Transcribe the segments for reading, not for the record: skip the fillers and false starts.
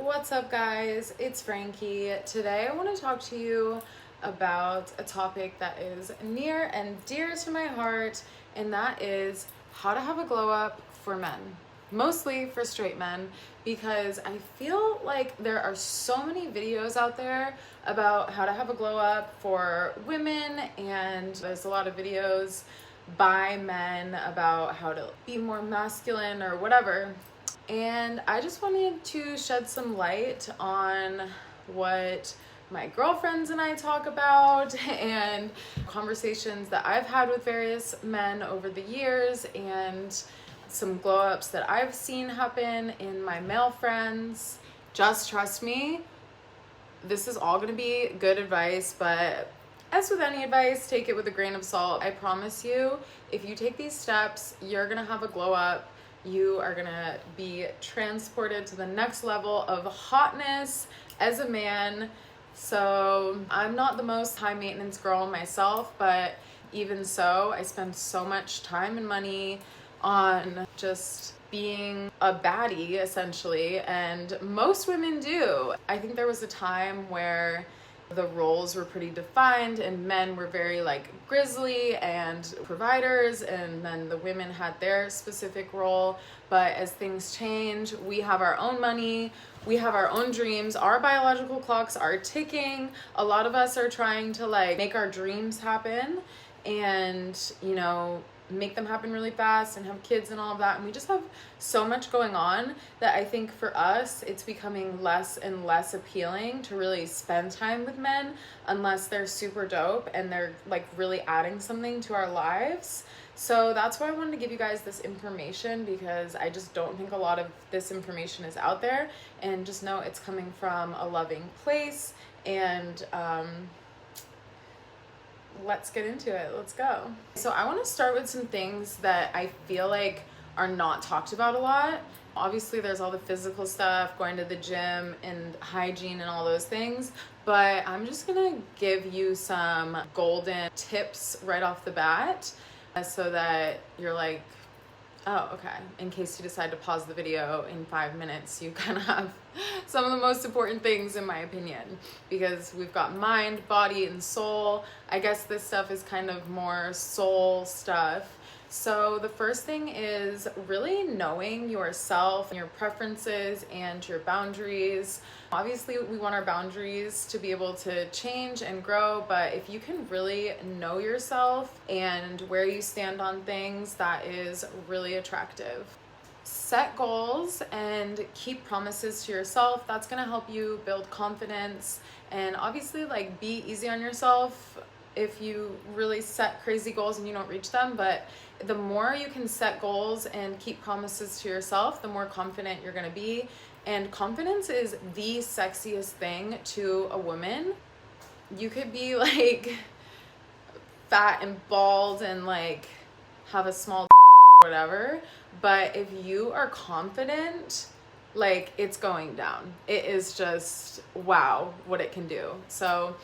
What's up, guys? It's Frankie. Today I want to talk to you about a topic that is near and dear to my heart, and that is how to have a glow up for men, mostly for straight men, because I feel like there are so many videos out there about how to have a glow up for women, and there's a lot of videos by men about how to be more masculine or whatever. And I just wanted to shed some light on what my girlfriends and I talk about and conversations that I've had with various men over the years, and some glow ups that I've seen happen in my male friends. Just trust me, this is all going to be good advice, but as with any advice, take it with a grain of salt. I promise you, if you take these steps, you're going to have a glow up. You are gonna be transported to the next level of hotness as a man. So I'm not the most high maintenance girl myself, but even so, I spend so much time and money on just being a baddie, essentially, and most women do. I think there was a time where the roles were pretty defined and men were very grizzly and providers, and then the women had their specific role. But as things change, we have our own money, we have our own dreams, our biological clocks are ticking. A lot of us are trying to make our dreams happen and make them happen really fast and have kids and all of that, and we just have so much going on that I think for us it's becoming less and less appealing to really spend time with men unless they're super dope and they're really adding something to our lives. So that's why I wanted to give you guys this information, because I just don't think a lot of this information is out there, and just know it's coming from a loving place. And let's get into it. Let's go. So I want to start with some things that I feel like are not talked about a lot. Obviously, there's all the physical stuff, going to the gym and hygiene and all those things, but I'm just gonna give you some golden tips right off the bat so that you're like, oh, okay. In case you decide to pause the video in 5 minutes, you kind of have some of the most important things, in my opinion, because we've got mind, body, and soul. I guess this stuff is kind of more soul stuff. So the first thing is really knowing yourself, your preferences, and your boundaries. Obviously, we want our boundaries to be able to change and grow, but if you can really know yourself and where you stand on things, that is really attractive. Set goals and keep promises to yourself. That's going to help you build confidence, and obviously be easy on yourself if you really set crazy goals and you don't reach them. But the more you can set goals and keep promises to yourself, the more confident you're going to be. And confidence is the sexiest thing to a woman. You could be fat and bald and have a small whatever, but if you are confident, it's going down. It is just wow what it can do. So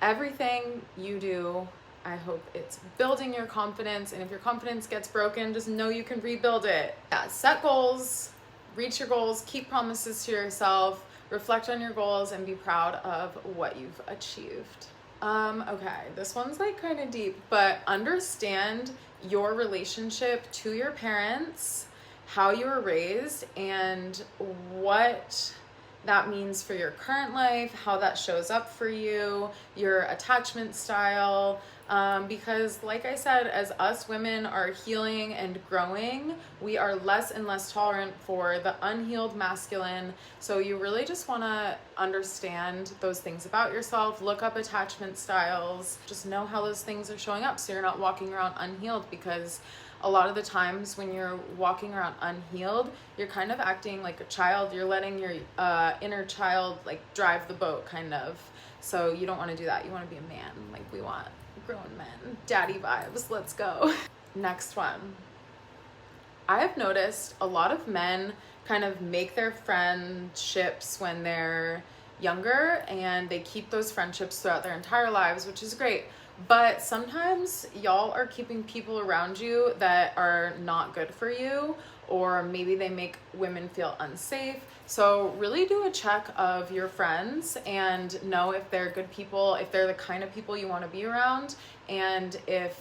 everything you do, I hope it's building your confidence, and if your confidence gets broken, just know you can rebuild it. Yeah, set goals, reach your goals, keep promises to yourself, reflect on your goals, and be proud of what you've achieved. Okay, this one's kind of deep, but understand your relationship to your parents, how you were raised, and what that means for your current life, how that shows up for you, your attachment style. Because like I said, as us women are healing and growing, we are less and less tolerant for the unhealed masculine. So you really just want to understand those things about yourself, look up attachment styles, just know how those things are showing up so you're not walking around unhealed, because a lot of the times when you're walking around unhealed, you're kind of acting like a child. You're letting your inner child drive the boat, kind of. So you don't want to do that. You want to be a man. We want grown men. Daddy vibes. Let's go. Next one. I have noticed a lot of men kind of make their friendships when they're younger, and they keep those friendships throughout their entire lives, which is great. But sometimes y'all are keeping people around you that are not good for you, or maybe they make women feel unsafe. So really do a check of your friends and know if they're good people, if they're the kind of people you want to be around, and if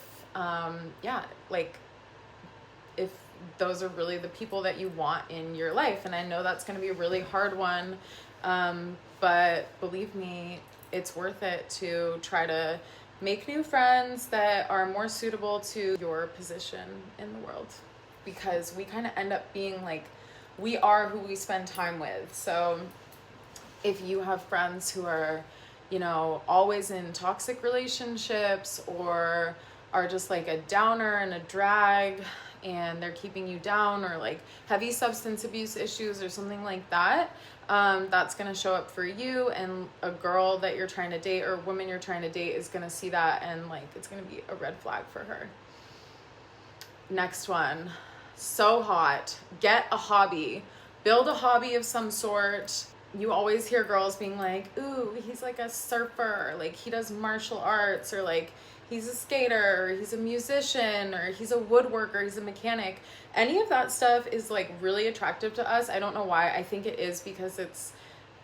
if those are really the people that you want in your life. And I know that's going to be a really hard one, but believe me, it's worth it to try to make new friends that are more suitable to your position in the world, because we kind of end up being like, we are who we spend time with. So if you have friends who are, always in toxic relationships, or are just like a downer and a drag, and they're keeping you down, or like heavy substance abuse issues or something like that, that's going to show up for you, and a girl that you're trying to date or a woman you're trying to date is going to see that, and like it's going to be a red flag for her. Next one, so hot. Get a hobby. Build a hobby of some sort. You always hear girls being like, ooh, he's like a surfer, like he does martial arts, or like he's a skater, or he's a musician, or he's a woodworker, he's a mechanic. Any of that stuff is like really attractive to us. I don't know why. I think it is because it's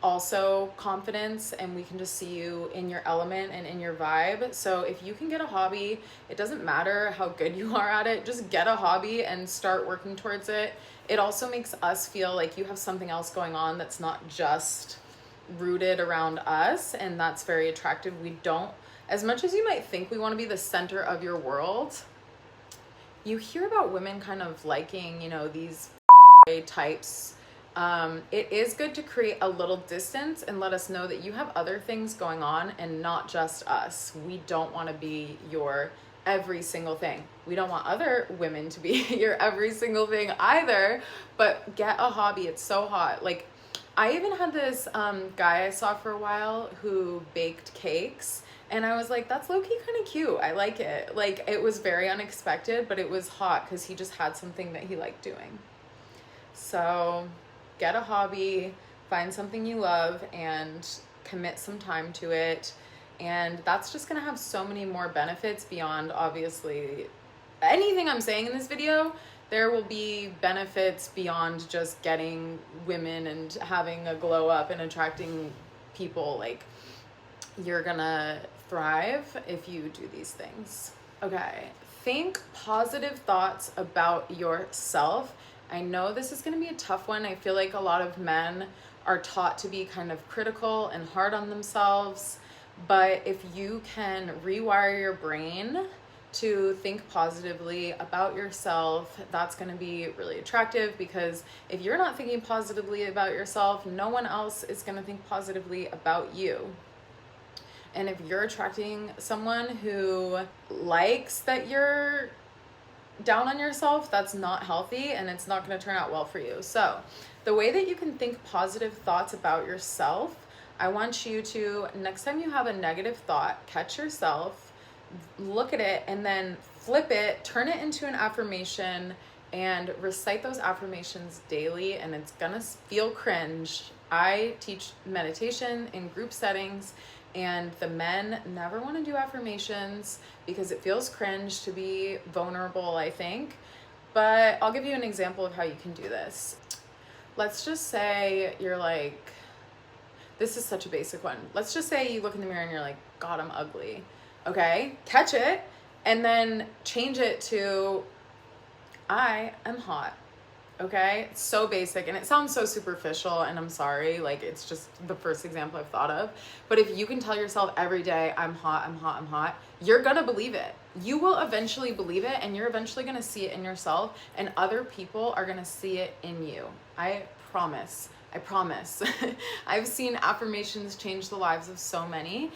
also confidence, and we can just see you in your element and in your vibe. So if you can get a hobby, it doesn't matter how good you are at it, just get a hobby and start working towards it. It also makes us feel like you have something else going on that's not just rooted around us, and that's very attractive. We don't, as much as you might think we want to be the center of your world, you hear about women kind of liking, these types. It is good to create a little distance and let us know that you have other things going on and not just us. We don't want to be your every single thing. We don't want other women to be your every single thing either, but get a hobby. It's so hot. Like, I even had this guy I saw for a while who baked cakes, and I was like, that's low-key kind of cute. I like it. Like, it was very unexpected, but it was hot because he just had something that he liked doing. So get a hobby, find something you love, and commit some time to it. And that's just going to have so many more benefits beyond, obviously, anything I'm saying in this video. There will be benefits beyond just getting women and having a glow up and attracting people. Like, you're gonna thrive if you do these things. Okay, think positive thoughts about yourself. I know this is going to be a tough one. I feel like a lot of men are taught to be kind of critical and hard on themselves, but if you can rewire your brain to think positively about yourself, that's going to be really attractive, because if you're not thinking positively about yourself, no one else is going to think positively about you. And if you're attracting someone who likes that you're down on yourself, that's not healthy, and it's not going to turn out well for you. So the way that you can think positive thoughts about yourself, I want you to, next time you have a negative thought, catch yourself, look at it, and then flip it, turn it into an affirmation, and recite those affirmations daily. And it's gonna feel cringe. I teach meditation in group settings, and the men never want to do affirmations because it feels cringe to be vulnerable, I think. But I'll give you an example of how you can do this. Let's just say you're like, this is such a basic one. Let's just say you look in the mirror and you're like, God, I'm ugly. Okay, catch it, and then change it to, I am hot. Okay, it's so basic, and it sounds so superficial, and I'm sorry, like, it's just the first example I've thought of. But if you can tell yourself every day, I'm hot, I'm hot, I'm hot, you're gonna believe it. You will eventually believe it, and you're eventually gonna see it in yourself, and other people are gonna see it in you. I promise. I promise. I've seen affirmations change the lives of so many.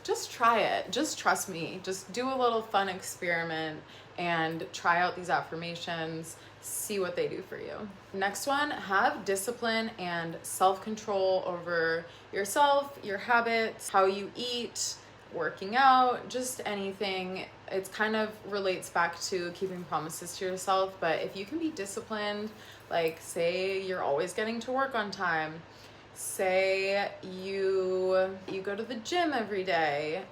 Just try it. Just trust me. Just do a little fun experiment and try out these affirmations. See what they do for you. Next one, have discipline and self-control over yourself, your habits, how you eat, working out, just anything. It kind of relates back to keeping promises to yourself, but if you can be disciplined, like say you're always getting to work on time, say you go to the gym every day.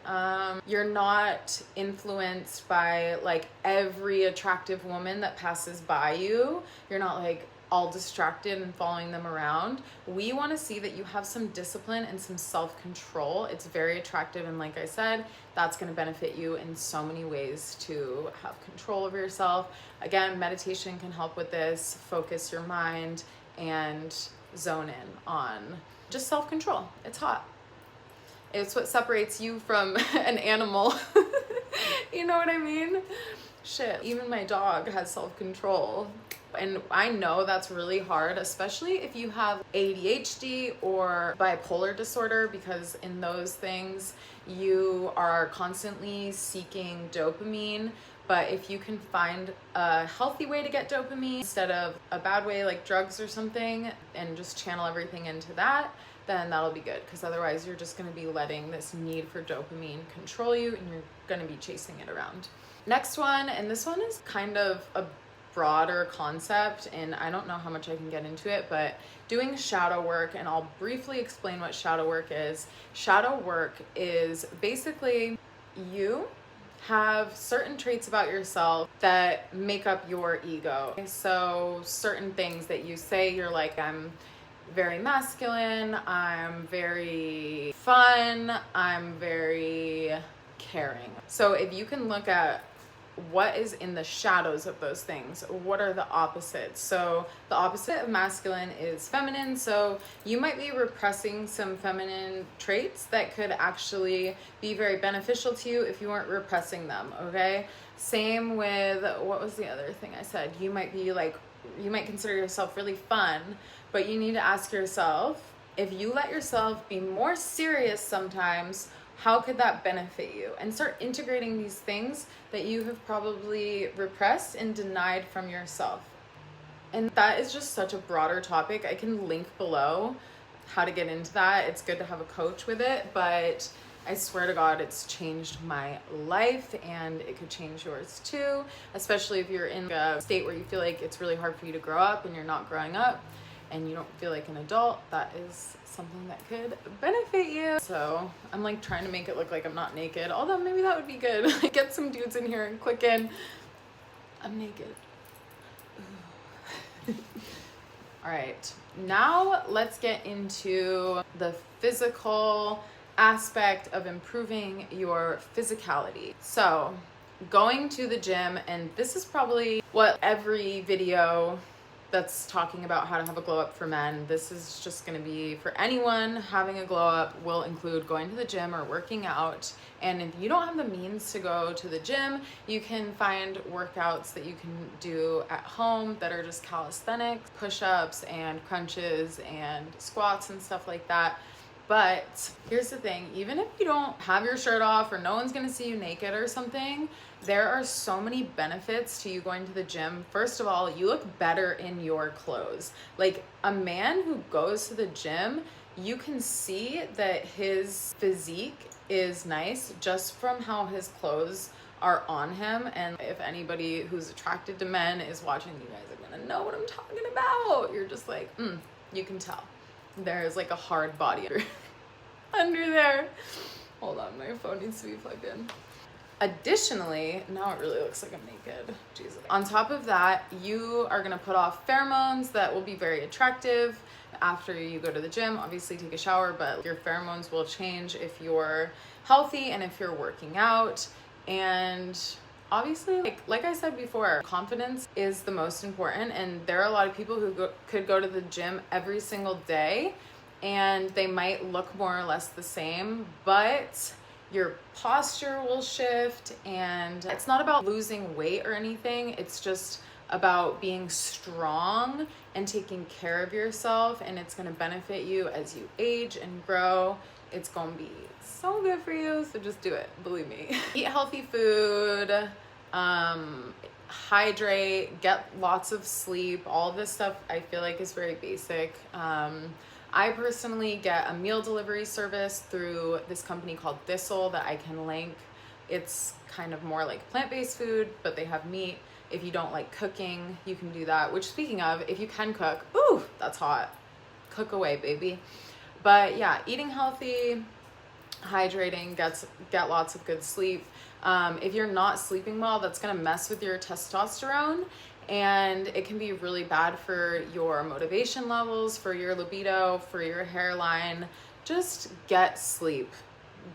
You're not influenced by like every attractive woman that passes by you. You're not like all distracted and following them around. We want to see that you have some discipline and some self-control. It's very attractive, and like I said, that's going to benefit you in so many ways to have control over yourself. Again, meditation can help with this. Focus your mind and zone in on just self-control. It's hot. It's what separates you from an animal. You know what I mean? Shit, even my dog has self-control. And I know that's really hard, especially if you have ADHD or bipolar disorder, because in those things you are constantly seeking dopamine. But if you can find a healthy way to get dopamine instead of a bad way like drugs or something, and just channel everything into that, then that'll be good. Because otherwise you're just going to be letting this need for dopamine control you, and you're going to be chasing it around. Next one, and this one is kind of a broader concept, and I don't know how much I can get into it, but doing shadow work, and I'll briefly explain what shadow work is. Shadow work is basically you have certain traits about yourself that make up your ego. So certain things that you say, you're like, I'm very masculine, I'm very fun, I'm very caring. So if you can look at what is in the shadows of those things, what are the opposites? So the opposite of masculine is feminine. So you might be repressing some feminine traits that could actually be very beneficial to you if you weren't repressing them. Okay, same with, what was the other thing I said? You might consider yourself really fun, but you need to ask yourself, if you let yourself be more serious sometimes, how could that benefit you? And start integrating these things that you have probably repressed and denied from yourself. And that is just such a broader topic. I can link below how to get into that. It's good to have a coach with it, but I swear to God, it's changed my life, and it could change yours too, especially if you're in a state where you feel like it's really hard for you to grow up and you're not growing up and you don't feel like an adult. That is something that could benefit you. So I'm like trying to make it look like I'm not naked, although maybe that would be good. Get some dudes in here and click in, I'm naked. All right, now let's get into the physical aspect of improving your physicality. So going to the gym, and this is probably what every video that's talking about how to have a glow up for men, this is just going to be for anyone having a glow up, will include going to the gym or working out. And if you don't have the means to go to the gym, you can find workouts that you can do at home that are just calisthenics, push-ups and crunches and squats and stuff like that. But here's the thing, even if you don't have your shirt off or no one's gonna see you naked or something, there are so many benefits to you going to the gym. First of all, you look better in your clothes. Like a man who goes to the gym, you can see that his physique is nice just from how his clothes are on him. And if anybody who's attracted to men is watching, you guys are gonna know what I'm talking about. You're just like, you can tell. There's like a hard body under there. Hold on, my phone needs to be plugged in. Additionally, now it really looks like I'm naked. Jesus. On top of that, you are gonna put off pheromones that will be very attractive after you go to the gym. Obviously take a shower, but your pheromones will change if you're healthy and if you're working out. And obviously, like I said before, confidence is the most important, and there are a lot of people who could go to the gym every single day and they might look more or less the same, but your posture will shift. And it's not about losing weight or anything, it's just about being strong and taking care of yourself, and it's going to benefit you as you age and grow. It's going to be so good for you, so just do it, believe me. Eat healthy food, hydrate, get lots of sleep. All this stuff I feel like is very basic. I personally get a meal delivery service through this company called Thistle that I can link. It's kind of more like plant-based food, but they have meat. If you don't like cooking, you can do that. Which, speaking of, if you can cook, ooh, that's hot. cook away, baby. But yeah, eating healthy, hydrating, get lots of good sleep. If you're not sleeping well, that's gonna mess with your testosterone, and it can be really bad for your motivation levels, for your libido, for your hairline. Just get sleep.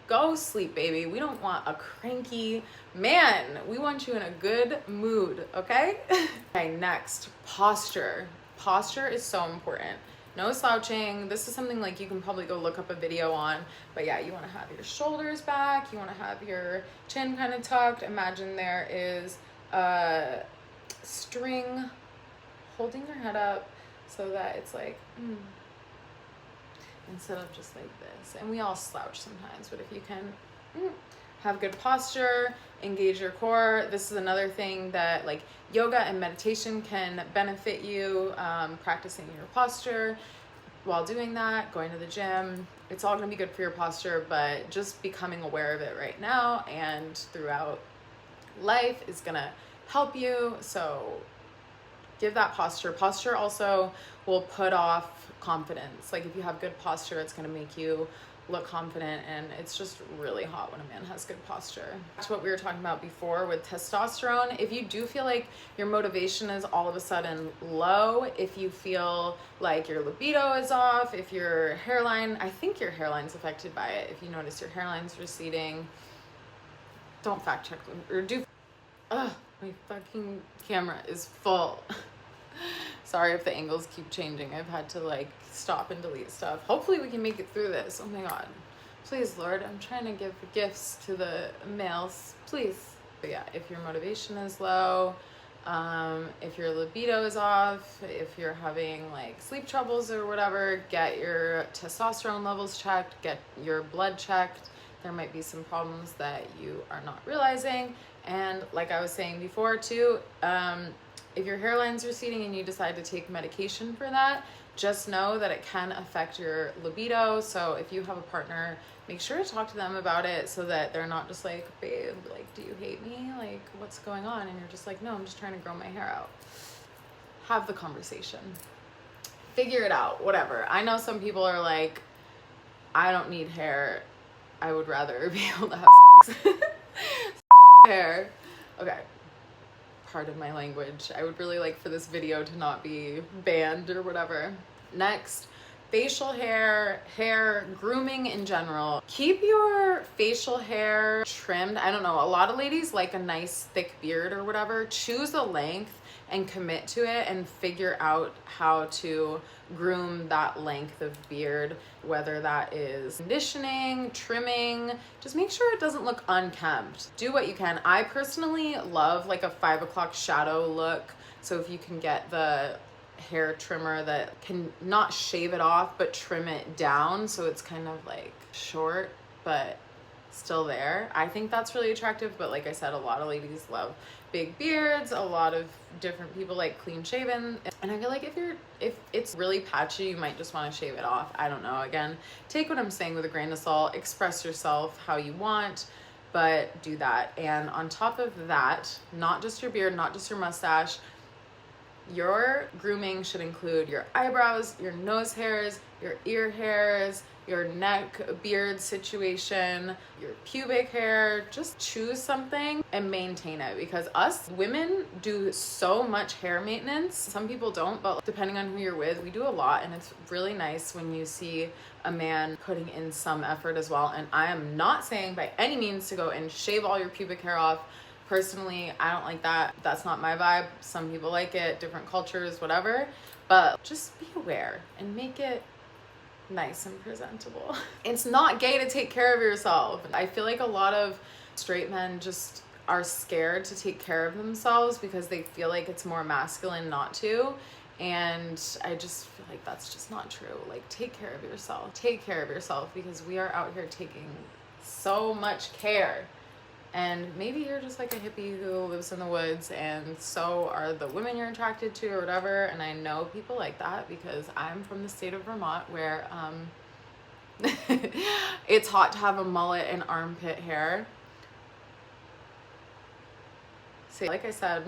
Go sleep, baby. We don't want a cranky man. We want you in a good mood, okay? Okay, next, posture. Posture is so important. No slouching. This is something like you can probably go look up a video on, but yeah, you want to have your shoulders back. You want to have your chin kind of tucked. Imagine there is a string holding your head up so that it's like, instead of just like this. And we all slouch sometimes, but if you can have good posture, engage your core. This is another thing that like yoga and meditation can benefit you, practicing your posture while doing that, going to the gym. It's all gonna be good for your posture, but just becoming aware of it right now and throughout life is gonna help you. So give that posture. Posture also will put off confidence. Like if you have good posture, it's gonna make you look confident, and it's just really hot when a man has good posture. That's what we were talking about before with testosterone. If you do feel like your motivation is all of a sudden low, if you feel like your libido is off, if your hairline, I think your hairline's affected by it. If you notice your hairline's receding, don't fact check them, or do. Ugh, my fucking camera is full. Sorry if the angles keep changing. I've had to like stop and delete stuff. Hopefully we can make it through this. Oh my God. Please, Lord, I'm trying to give gifts to the males. Please. But yeah, if your motivation is low, if your libido is off, if you're having like sleep troubles or whatever, get your testosterone levels checked, get your blood checked. There might be some problems that you are not realizing. And like I was saying before too, if your hairline's receding and you decide to take medication for that, just know that it can affect your libido. So if you have a partner, make sure to talk to them about it so that they're not just like, babe, like, do you hate me? Like, what's going on? And you're just like, no, I'm just trying to grow my hair out. Have the conversation. Figure it out, whatever. I know some people are like, I don't need hair. I would rather be able to have hair. Okay. Pardon my language. I would really like for this video to not be banned or whatever. Next, facial hair, grooming in general. Keep your facial hair trimmed. I don't know, a lot of ladies like a nice thick beard or whatever. Choose a length and commit to it and figure out how to groom that length of beard, whether that is conditioning, trimming. Just make sure it doesn't look unkempt. Do what you can. I personally love like a 5 o'clock shadow look. So if you can get the hair trimmer that can not shave it off but trim it down so it's kind of like short but still there, I think that's really attractive. But like I said, a lot of ladies love big beards. A lot of different people like clean shaven, and I feel like if it's really patchy, you might just want to shave it off. I don't know. Again, take what I'm saying with a grain of salt. Express yourself how you want, but do that. And on top of that, not just your beard, not just your mustache, your grooming should include your eyebrows, your nose hairs, your ear hairs, your neck beard situation, your pubic hair. Just choose something and maintain it, because us women do so much hair maintenance. Some people don't, but depending on who you're with, we do a lot, and it's really nice when you see a man putting in some effort as well. And I am not saying by any means to go and shave all your pubic hair off. Personally, I don't like that. That's not my vibe. Some people like it, different cultures, whatever. But just be aware and make it nice and presentable. It's not gay to take care of yourself. I feel like a lot of straight men just are scared to take care of themselves because they feel like it's more masculine not to. And I just feel like that's just not true. Like, take care of yourself. Take care of yourself, because we are out here taking so much care. And maybe you're just like a hippie who lives in the woods, and so are the women you're attracted to or whatever. And I know people like that because I'm from the state of Vermont, where it's hot to have a mullet and armpit hair. So like I said,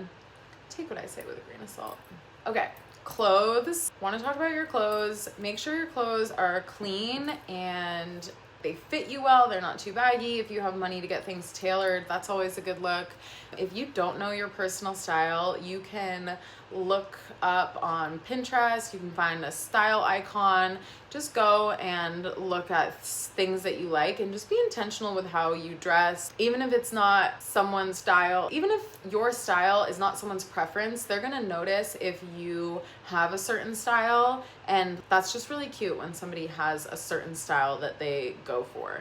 take what I say with a grain of salt. Okay, Clothes. Want to talk about your clothes. Make sure your clothes are clean and they fit you well. They're not too baggy. If you have money to get things tailored, that's always a good look. If you don't know your personal style, you can look up on Pinterest. You can find a style icon. Just go and look at things that you like and just be intentional with how you dress. Even if it's not someone's style, even if your style is not someone's preference, they're gonna notice if you have a certain style, and that's just really cute when somebody has a certain style that they go for.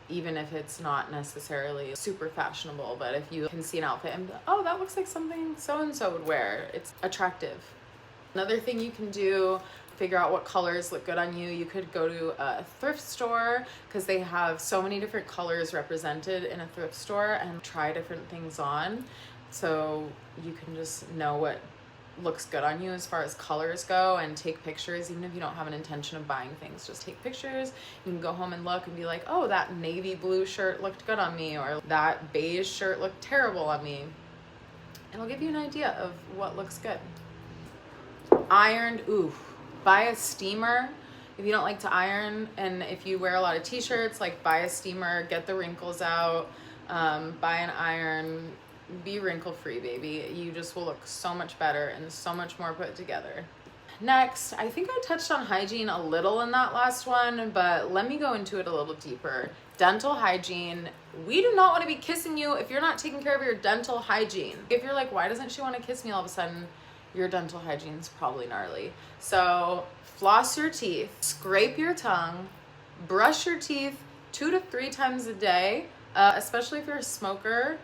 Even if it's not necessarily super fashionable, but if you can see an outfit and be like, oh, that looks like something so-and-so would wear, it's attractive. Another thing you can do, figure out what colors look good on you. You could go to a thrift store because they have so many different colors represented in a thrift store, and try different things on. So you can just know what looks good on you as far as colors go, and take pictures. Even if you don't have an intention of buying things, just take pictures. You can go home and look and be like, oh, that navy blue shirt looked good on me, or that beige shirt looked terrible on me. It'll give you an idea of what looks good. Ironed, buy a steamer. If you don't like to iron, and if you wear a lot of t-shirts, like buy a steamer, get the wrinkles out, buy an iron. Be wrinkle free, baby. You just will look so much better and so much more put together. Next, I think I touched on hygiene a little in that last one, but let me go into it a little deeper. Dental hygiene. We do not want to be kissing you if you're not taking care of your dental hygiene. If you're like, why doesn't she want to kiss me all of a sudden? Your dental hygiene is probably gnarly. So floss your teeth, scrape your tongue, brush your teeth 2 to 3 times a day, especially if you're a smoker.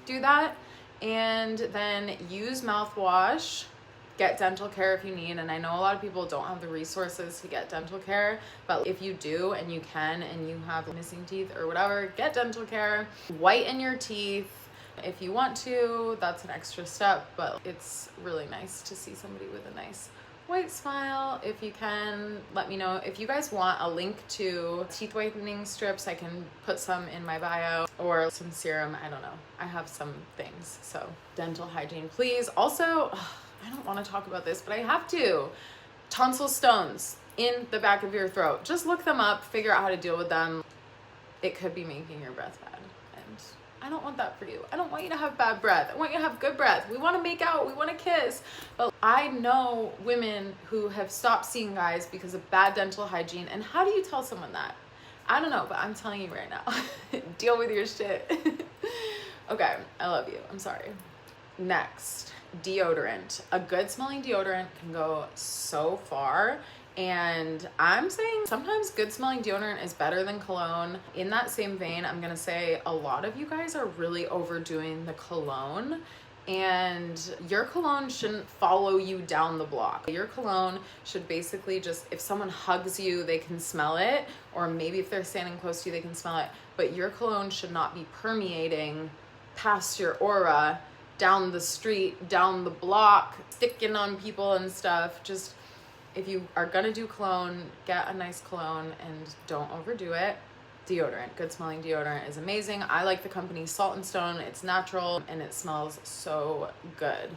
Do that, and then use mouthwash. Get dental care if you need, and I know a lot of people don't have the resources to get dental care, but if you do and you can and you have missing teeth or whatever, get dental care. Whiten your teeth if you want to. That's an extra step, but it's really nice to see somebody with a nice white smile. If you can, let me know. If you guys want a link to teeth whitening strips, I can put some in my bio, or some serum. I don't know. I have some things. So dental hygiene, please. Also, I don't want to talk about this, but I have to. Tonsil stones in the back of your throat. Just look them up, figure out how to deal with them. It could be making your breath bad. I don't want that for you. I don't want you to have bad breath. I want you to have good breath. We want to make out. We want to kiss. But I know women who have stopped seeing guys because of bad dental hygiene. And how do you tell someone that? I don't know, but I'm telling you right now. Deal with your shit. Okay, I love you. I'm sorry. Next, deodorant. A good smelling deodorant can go so far. And I'm saying sometimes good smelling deodorant is better than cologne. In that same vein, I'm gonna say a lot of you guys are really overdoing the cologne, and your cologne shouldn't follow you down the block. Your cologne should basically just, if someone hugs you, they can smell it, or maybe if they're standing close to you, they can smell it, but your cologne should not be permeating past your aura, down the street, down the block, sticking on people and stuff. Just, if you are gonna do cologne, get a nice cologne and don't overdo it. Deodorant, good smelling deodorant is amazing. I like the company Salt and Stone. It's natural and it smells so good.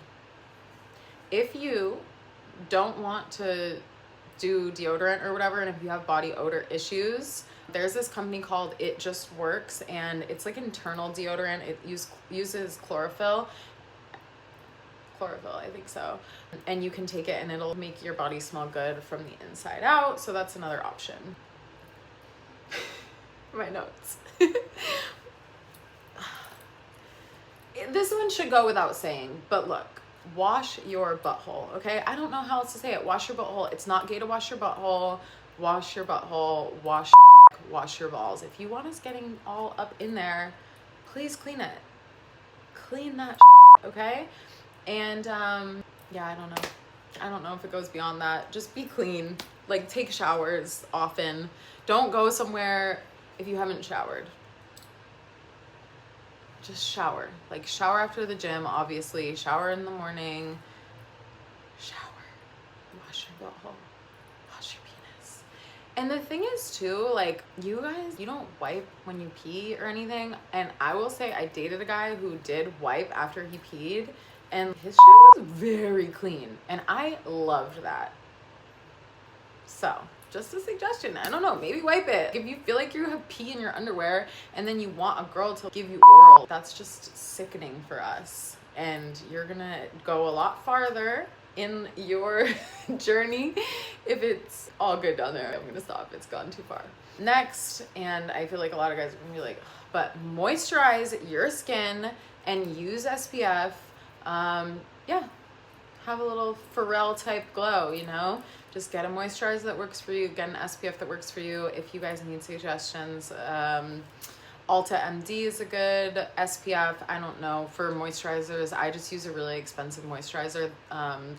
If you don't want to do deodorant or whatever, and if you have body odor issues, there's this company called It Just Works, and it's like internal deodorant. It uses chlorophyll, I think so. And you can take it and it'll make your body smell good from the inside out. So that's another option. My notes. This one should go without saying, but look, wash your butthole, okay? I don't know how else to say it. Wash your butthole. It's not gay to wash your butthole. Wash your butthole. Wash your balls. If you want us getting all up in there, please clean it. Clean that, okay? And yeah, I don't know if it goes beyond that. Just be clean. Like, take showers often. Don't go somewhere if you haven't showered. Just shower. Like, shower after the gym, obviously. Shower in the morning. Shower. Wash your butthole. Wash your penis. And the thing is too, like, you guys, you don't wipe when you pee or anything. And I will say, I dated a guy who did wipe after he peed, and his shit was very clean, and I loved that. So just a suggestion. I don't know, maybe wipe it. If you feel like you have pee in your underwear and then you want a girl to give you oral, that's just sickening for us. And you're gonna go a lot farther in your journey if it's all good down there. I'm gonna stop, it's gone too far. Next, and I feel like a lot of guys are gonna be like, but moisturize your skin and use SPF. Yeah, have a little Pharrell type glow, you know? Just get a moisturizer that works for you, get an SPF that works for you. If you guys need suggestions, Ulta MD is a good SPF. I don't know, for moisturizers, I just use a really expensive moisturizer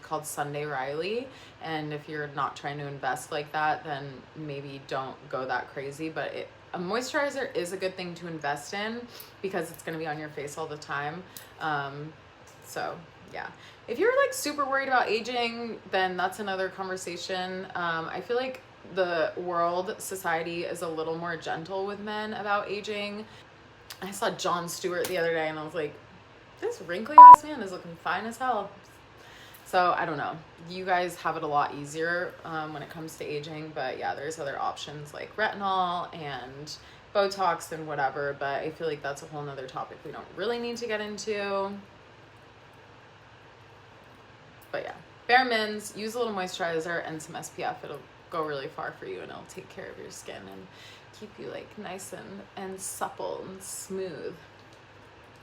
called Sunday Riley. And if you're not trying to invest like that, then maybe don't go that crazy. But a moisturizer is a good thing to invest in because it's going to be on your face all the time. So yeah, if you're like super worried about aging, then that's another conversation. I feel like the society is a little more gentle with men about aging. I saw Jon Stewart the other day and I was like, this wrinkly ass man is looking fine as hell. So I don't know, you guys have it a lot easier when it comes to aging, but yeah, there's other options like retinol and Botox and whatever, but I feel like that's a whole nother topic we don't really need to get into. But yeah, bare mins, use a little moisturizer and some SPF. It'll go really far for you and it'll take care of your skin and keep you like nice and supple and smooth.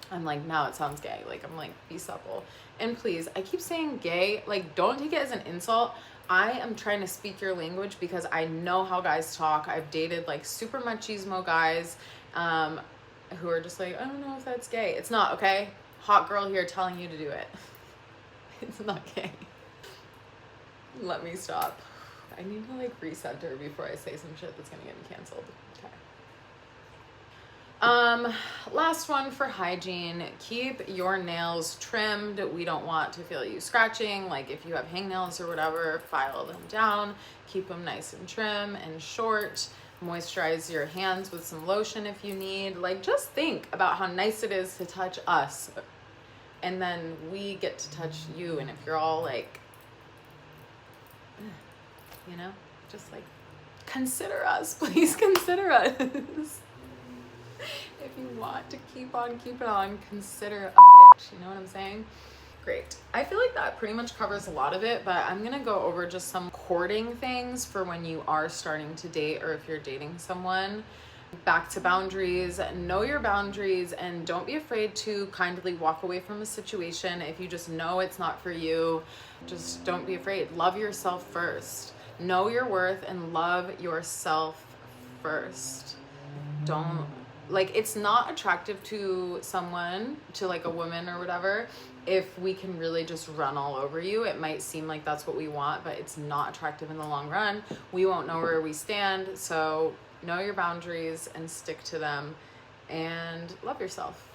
I'm like, now it sounds gay. Like, I'm like, be supple. And please, I keep saying gay, like, don't take it as an insult. I am trying to speak your language because I know how guys talk. I've dated like super machismo guys who are just like, I don't know if that's gay. It's not, okay? Hot girl here telling you to do it. It's not gay. Let me stop. I need to like recenter before I say some shit that's gonna get me canceled. Okay. Last one for hygiene. Keep your nails trimmed. We don't want to feel you scratching. Like if you have hangnails or whatever, file them down. Keep them nice and trim and short. Moisturize your hands with some lotion if you need. Like just think about how nice it is to touch us. And then we get to touch you. And if you're all like, you know, just like consider us, please consider us. If you want to keep on keeping on, consider a bitch. You know what I'm saying? Great. I feel like that pretty much covers a lot of it, but I'm gonna go over just some courting things for when you are starting to date or if you're dating someone. Back to boundaries. Know your boundaries and don't be afraid to kindly walk away from a situation if you just know it's not for you. Just don't be afraid. Love yourself first. Know your worth and love yourself first. Don't, like, it's not attractive to someone, to like a woman or whatever, if we can really just run all over you. It might seem like that's what we want, but it's not attractive in the long run. We won't know where we stand. So know your boundaries and stick to them and love yourself.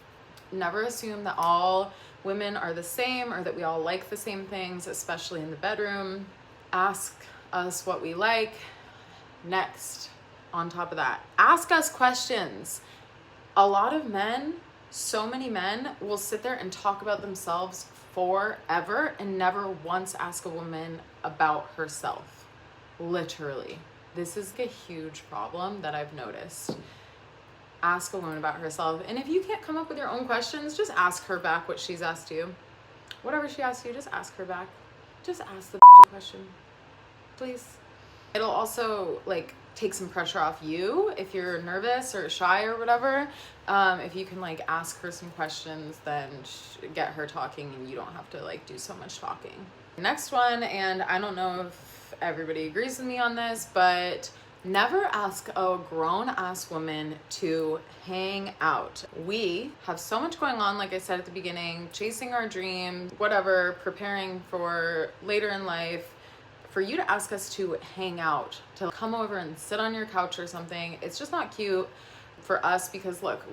Never assume that all women are the same or that we all like the same things, especially in the bedroom. Ask us what we like. Next, on top of that, ask us questions. A lot of men, so many men will sit there and talk about themselves forever and never once ask a woman about herself. Literally. This is a huge problem that I've noticed. Ask a woman about herself. And if you can't come up with your own questions, just ask her back what she's asked you. Whatever she asks you, just ask her back. Just ask the question, please. It'll also like take some pressure off you if you're nervous or shy or whatever. If you can like ask her some questions, then get her talking and you don't have to like do so much talking. Next one, and I don't know if everybody agrees with me on this, but never ask a grown-ass woman to hang out. We have so much going on, like I said at the beginning, chasing our dreams, whatever, preparing for later in life. For you to ask us to hang out, to come over and sit on your couch or something, it's just not cute for us because look,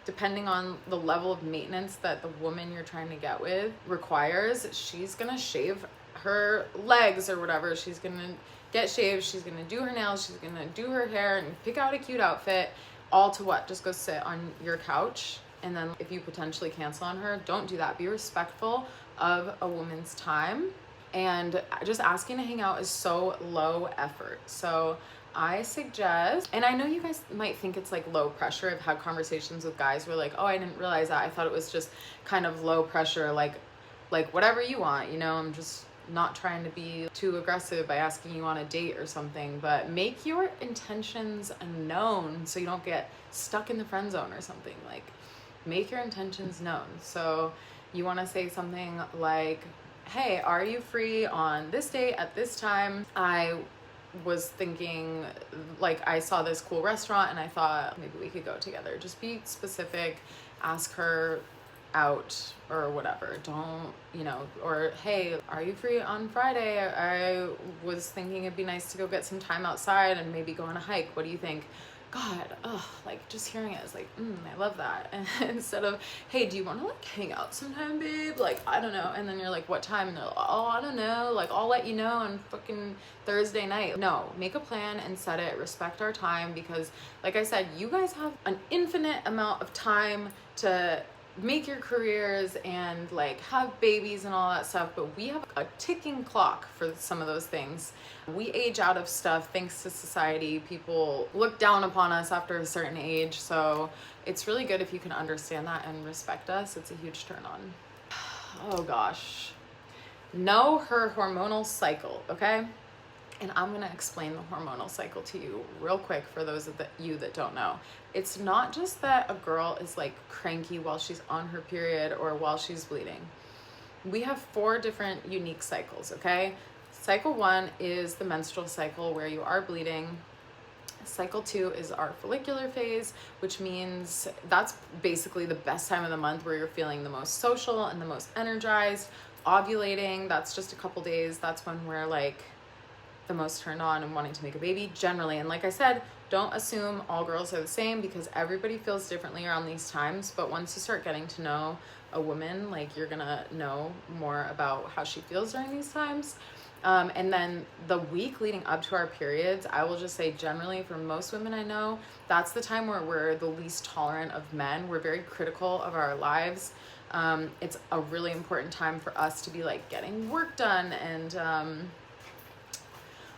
depending on the level of maintenance that the woman you're trying to get with requires, she's gonna shave her legs or whatever. She's gonna get shaved. She's gonna do her nails. She's gonna do her hair and pick out a cute outfit. All to what? Just go sit on your couch. and then if you potentially cancel on her, don't do that. Be respectful of a woman's time, and just asking to hang out is so low effort. So I suggest, and I know you guys might think it's like low pressure. I've had conversations with guys who are like, oh, I didn't realize that. I thought it was just kind of low pressure, like whatever you want, you know, I'm just not trying to be too aggressive by asking you on a date or something, but make your intentions known so you don't get stuck in the friend zone or something. Like, make your intentions known. So you want to say something like, hey, are you free on this date at this time? I was thinking, like, I saw this cool restaurant and I thought maybe we could go together. Just be specific, ask her out or whatever. Don't, you know, or hey, are you free on Friday? I was thinking it'd be nice to go get some time outside and maybe go on a hike. What do you think? God, like just hearing it is like, I love that. And instead of, hey, do you want to like hang out sometime, babe? Like, I don't know. And then you're like, what time? And they're like, oh, I don't know. Like, I'll let you know on fucking Thursday night. No, make a plan and set it. Respect our time, because like I said, you guys have an infinite amount of time to make your careers and like have babies and all that stuff, but we have a ticking clock for some of those things. We age out of stuff thanks to society. People look down upon us after a certain age, so it's really good if you can understand that and respect us. It's a huge turn on. Oh gosh, know her hormonal cycle, okay? And I'm going to explain the hormonal cycle to you real quick for those of you that don't know. It's not just that a girl is like cranky while she's on her period or while she's bleeding. We have 4 different unique cycles, okay? Cycle 1 is the menstrual cycle where you are bleeding. Cycle 2 is our follicular phase, which means that's basically the best time of the month where you're feeling the most social and the most energized. Ovulating, that's just a couple days. That's when we're like the most turned on and wanting to make a baby generally. And like I said, don't assume all girls are the same, because everybody feels differently around these times. But once you start getting to know a woman, like, you're gonna know more about how she feels during these times. And then the week leading up to our periods, I will just say generally for most women I know, that's the time where we're the least tolerant of men. We're very critical of our lives. It's a really important time for us to be like getting work done and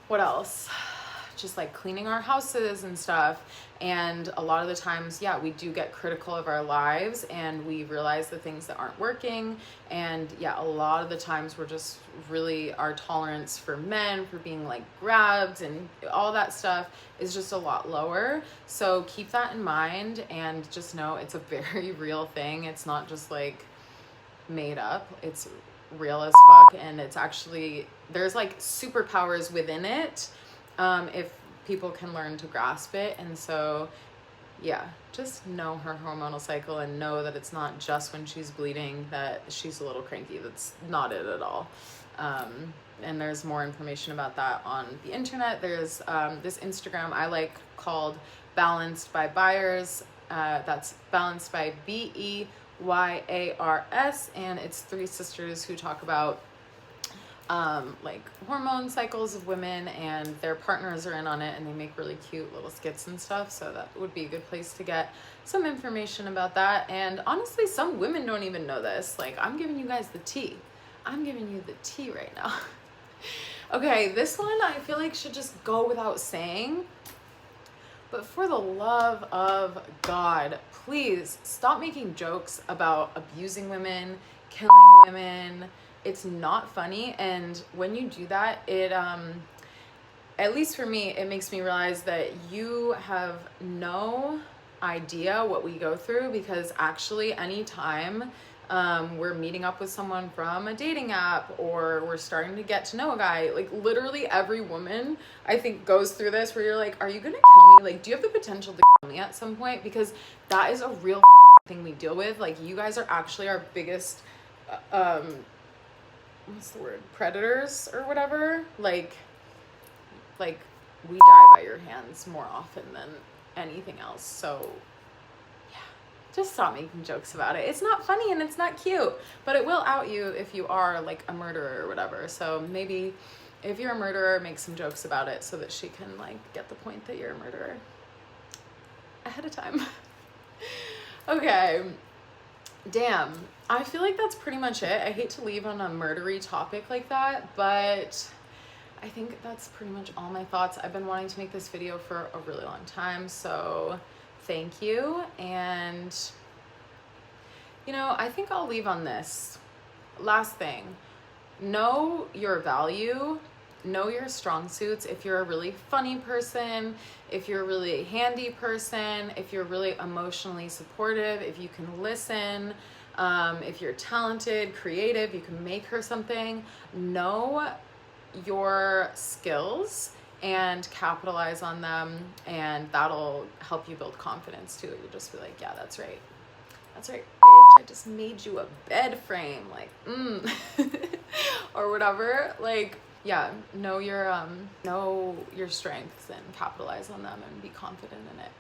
what else? Just like cleaning our houses and stuff. And a lot of the times, yeah, we do get critical of our lives and we realize the things that aren't working. And yeah, a lot of the times we're just really, our tolerance for men, for being like grabbed and all that stuff is just a lot lower. So keep that in mind and just know it's a very real thing. It's not just like made up. It's real as fuck, and it's actually, there's like superpowers within it if people can learn to grasp it. And so yeah, just know her hormonal cycle and know that it's not just when she's bleeding that she's a little cranky. That's not it at all. And there's more information about that on the internet. There's this Instagram I like called Balanced by Byers. That's Balanced by BEYARS, and it's 3 sisters who talk about like hormone cycles of women, and their partners are in on it, and they make really cute little skits and stuff. So that would be a good place to get some information about that. And honestly, some women don't even know this. Like, I'm giving you guys the tea. I'm giving you the tea right now. Okay, this one I feel like should just go without saying. But for the love of God, please stop making jokes about abusing women, killing women. It's not funny. And when you do that, it, at least for me, it makes me realize that you have no idea what we go through, because actually anytime we're meeting up with someone from a dating app or we're starting to get to know a guy, like literally every woman I think goes through this where you're like, are you gonna kill me? Like, do you have the potential to kill me at some point? Because that is a real thing we deal with. Like, you guys are actually our biggest what's the word, predators or whatever. Like we die by your hands more often than anything else. So just stop making jokes about it. It's not funny and it's not cute, but it will out you if you are like a murderer or whatever. So maybe if you're a murderer, make some jokes about it so that she can like get the point that you're a murderer ahead of time. Okay, Damn, I feel like that's pretty much it. I hate to leave on a murdery topic like that, but I think that's pretty much all my thoughts. I've been wanting to make this video for a really long time, so thank you. And, I think I'll leave on this. Last thing, know your value, know your strong suits. If you're a really funny person, if you're a really handy person, if you're really emotionally supportive, if you can listen, if you're talented, creative, you can make her something, know your skills and capitalize on them, and that'll help you build confidence too. You'll just be like, yeah, that's right, bitch, I just made you a bed frame, like or whatever. Like, yeah, know your strengths and capitalize on them and be confident in it.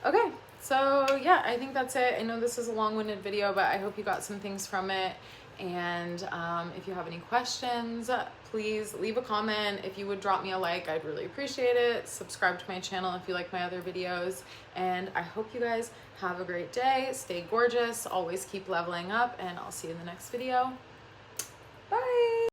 Okay, so yeah, I think that's it. I know this is a long-winded video, but I hope you got some things from it. And if you have any questions, please leave a comment. If you would drop me a like, I'd really appreciate it. Subscribe to my channel if you like my other videos. And I hope you guys have a great day. Stay gorgeous. Always keep leveling up, and I'll see you in the next video. Bye.